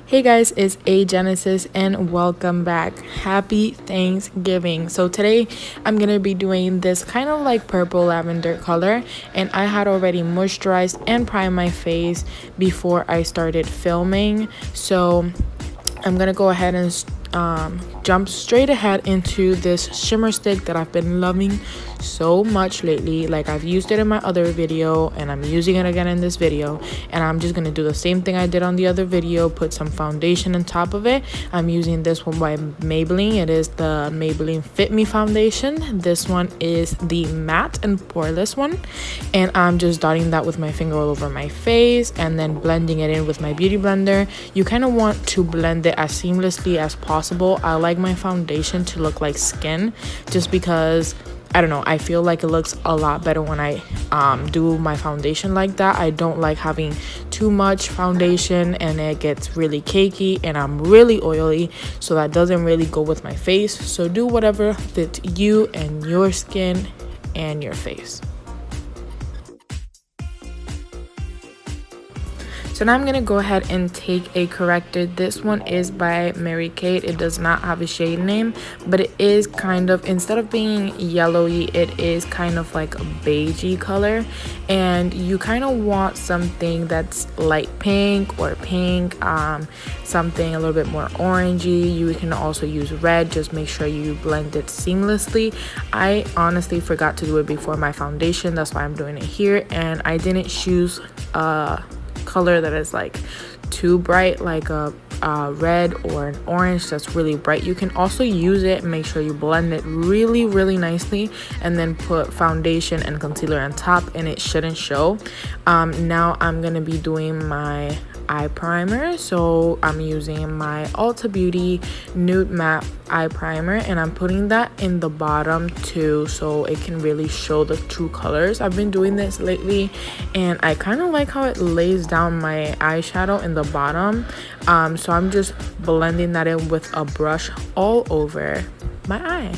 Hey guys, it's A Genesis and welcome back. Happy Thanksgiving. So today I'm going to be doing this kind of like purple lavender color, and I had already moisturized and primed my face before I started filming. So I'm going to go ahead and jump straight ahead into this shimmer stick that I've been loving so much lately. Like, I've used it in my other video and I'm using it again in this video, and I'm just gonna do the same thing I did on the other video, put some foundation on top of it. I'm using this one by Maybelline. It is the Maybelline Fit Me foundation. This one is the matte and poreless one, and I'm just dotting that with my finger all over my face and then blending it in with my beauty blender. You kind of want to blend it as seamlessly as possible. I like my foundation to look like skin, just because I don't know, I feel like it looks a lot better when I do my foundation like that. I don't like having too much foundation and it gets really cakey, and I'm really oily, so that doesn't really go with my face. So do whatever fits you and your skin and your face. So now I'm going to go ahead and take a corrector. This one is by Mary Kate. It does not have a shade name, but it is kind of, instead of being yellowy, it is kind of like a beigey color. And you kind of want something that's light pink or pink, something a little bit more orangey. You can also use red. Just make sure you blend it seamlessly. I honestly forgot to do it before my foundation. That's why I'm doing it here. And I didn't choose color that is like too bright, like a red or an orange that's really bright. You can also use it and make sure you blend it really nicely, and then put foundation and concealer on top, and it shouldn't show. Now I'm gonna be doing my eye primer. So I'm using my Ulta Beauty Nude Matte eye primer, and I'm putting that in the bottom too, so it can really show the true colors. I've been doing this lately and I kind of like how it lays down my eyeshadow in the bottom. So I'm just blending that in with a brush all over my eye.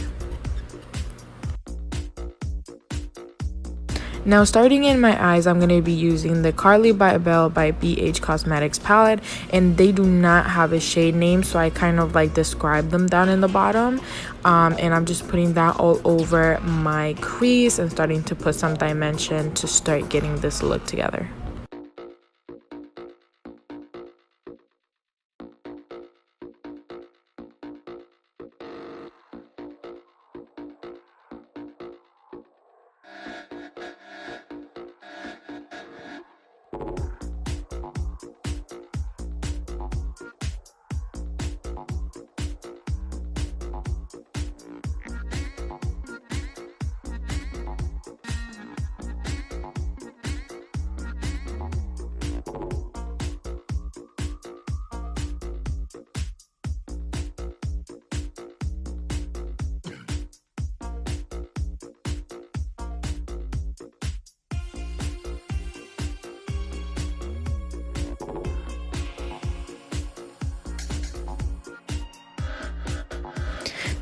Now, starting in my eyes, I'm going to be using the Carly by Belle by BH Cosmetics palette, and they do not have a shade name, so I kind of like describe them down in the bottom. And I'm just putting that all over my crease and starting to put some dimension to start getting this look together.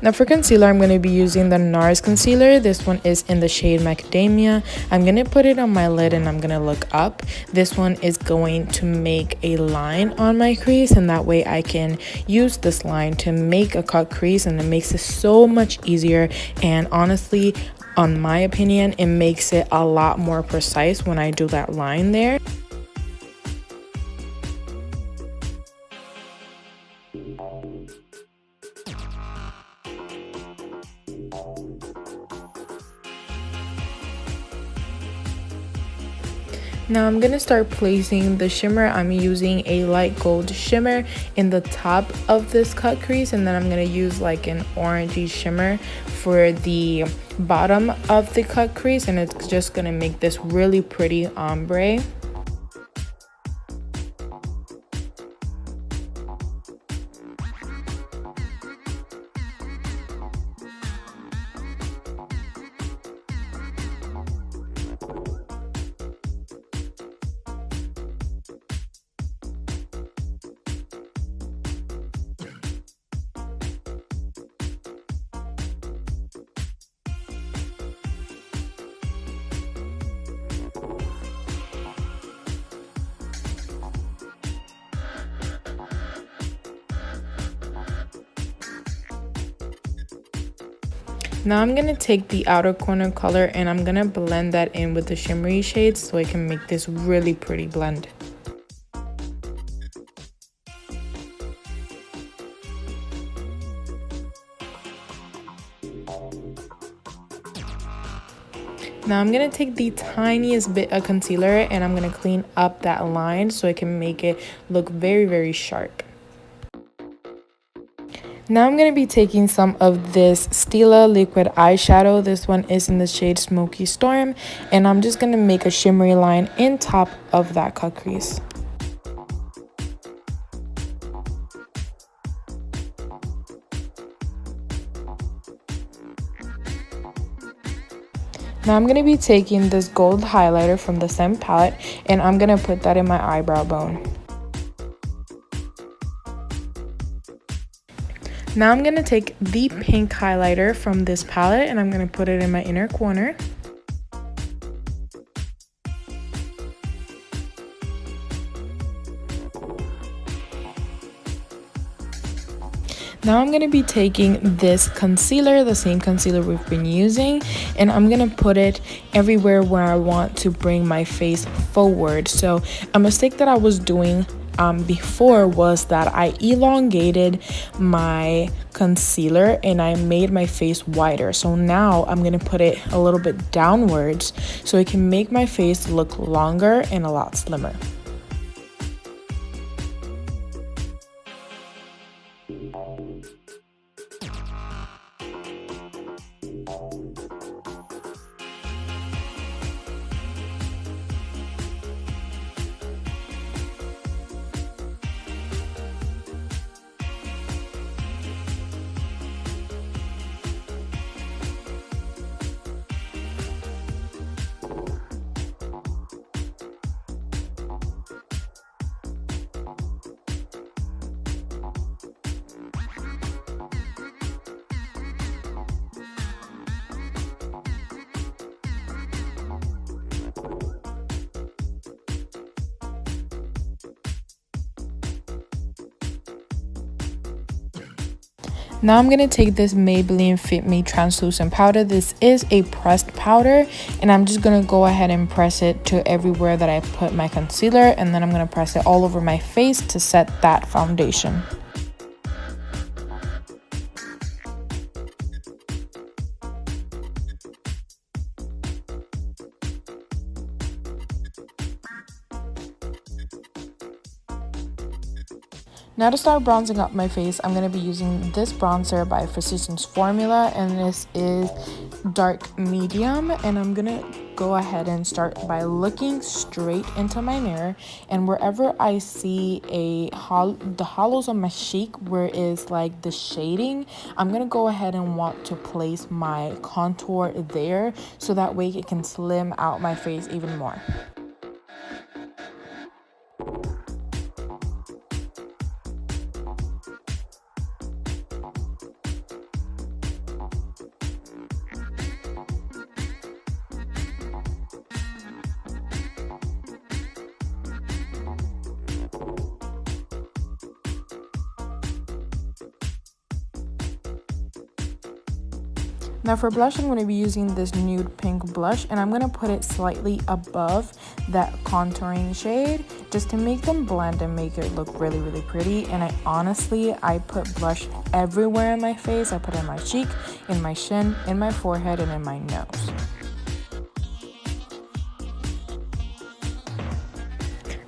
Now for concealer, I'm going to be using the NARS concealer. This one is in the shade Macadamia. I'm going to put it on my lid and I'm going to look up. This one is going to make a line on my crease, and that way I can use this line to make a cut crease, and it makes it so much easier. And honestly, on my opinion, it makes it a lot more precise when I do that line there. Now I'm going to start placing the shimmer. I'm using a light gold shimmer in the top of this cut crease, and then I'm going to use like an orangey shimmer for the bottom of the cut crease, and it's just going to make this really pretty ombre. Now I'm gonna take the outer corner color and I'm gonna blend that in with the shimmery shades so I can make this really pretty blend. Now I'm going to take the tiniest bit of concealer and I'm going to clean up that line so I can make it look very, very sharp. Now I'm going to be taking some of this Stila liquid eyeshadow. This one is in the shade Smoky Storm, and I'm just going to make a shimmery line in top of that cut crease. Now I'm going to be taking this gold highlighter from the same palette and I'm going to put that in my eyebrow bone. Now I'm going to take the pink highlighter from this palette and I'm going to put it in my inner corner. Now I'm going to be taking this concealer, the same concealer we've been using, and I'm going to put it everywhere where I want to bring my face forward. So a mistake that I was doing before was that I elongated my concealer and I made my face wider. So now I'm going to put it a little bit downwards so it can make my face look longer and a lot slimmer. Now I'm going to take this Maybelline Fit Me translucent powder. This is a pressed powder and I'm just going to go ahead and press it to everywhere that I put my concealer, and then I'm going to press it all over my face to set that foundation. Now to start bronzing up my face, I'm going to be using this bronzer by Physicians Formula, and this is dark medium, and I'm going to go ahead and start by looking straight into my mirror, and wherever I see the hollows on my cheek where is like the shading, I'm going to go ahead and want to place my contour there so that way it can slim out my face even more. Now for blush, I'm going to be using this nude pink blush, and I'm going to put it slightly above that contouring shade just to make them blend and make it look really, really pretty. And I put blush everywhere in my face. I put it in my cheek, in my chin, in my forehead, and in my nose.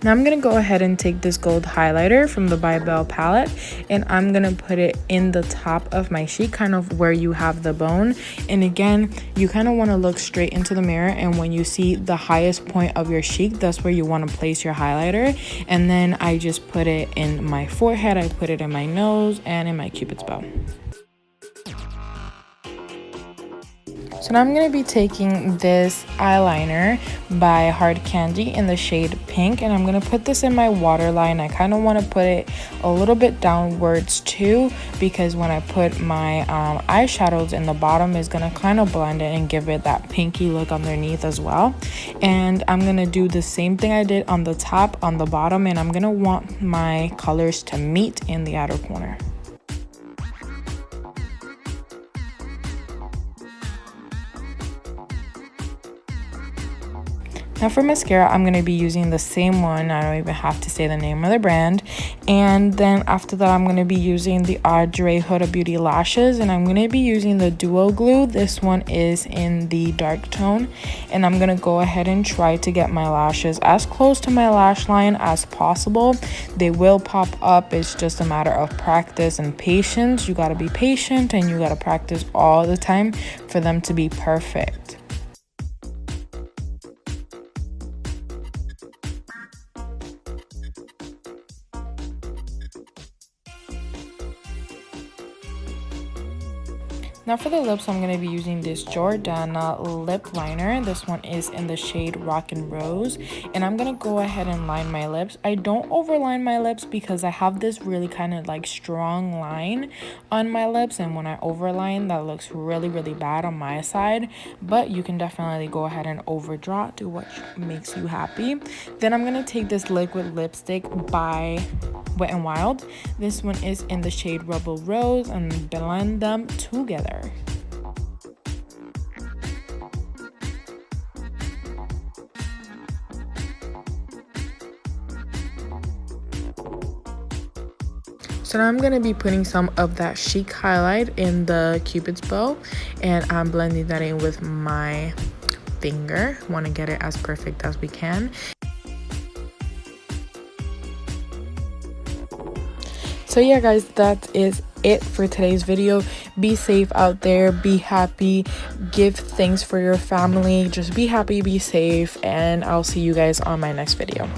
Now I'm going to go ahead and take this gold highlighter from the By Belle palette, and I'm going to put it in the top of my cheek, kind of where you have the bone. And again, you kind of want to look straight into the mirror, and when you see the highest point of your cheek, that's where you want to place your highlighter. And then I just put it in my forehead, I put it in my nose, and in my Cupid's bow. So now I'm going to be taking this eyeliner by Hard Candy in the shade Pink, and I'm going to put this in my waterline. I kind of want to put it a little bit downwards too, because when I put my eyeshadows in the bottom, is going to kind of blend it and give it that pinky look underneath as well. And I'm going to do the same thing I did on the top, on the bottom, and I'm going to want my colors to meet in the outer corner. Now for mascara, I'm going to be using the same one. I don't even have to say the name of the brand. And then after that, I'm going to be using the Audrey Huda Beauty lashes, and I'm going to be using the Duo Glue. This one is in the dark tone, and I'm going to go ahead and try to get my lashes as close to my lash line as possible. They will pop up. It's just a matter of practice and patience. You got to be patient and you got to practice all the time for them to be perfect. Now for the lips, I'm going to be using this Jordana lip liner. This one is in the shade Rockin' Rose. And I'm going to go ahead and line my lips. I don't overline my lips because I have this really kind of like strong line on my lips. And when I overline, that looks really, really bad on my side. But you can definitely go ahead and overdraw, do what makes you happy. Then I'm going to take this liquid lipstick by Wet n Wild. This one is in the shade Rebel Rose, and blend them together. So now I'm going to be putting some of that chic highlight in the Cupid's bow, and I'm blending that in with my finger. Want to get it as perfect as we can. So yeah guys, that is it for today's video. Be safe out there, be happy, give thanks for your family, just be happy, be safe, and I'll see you guys on my next video.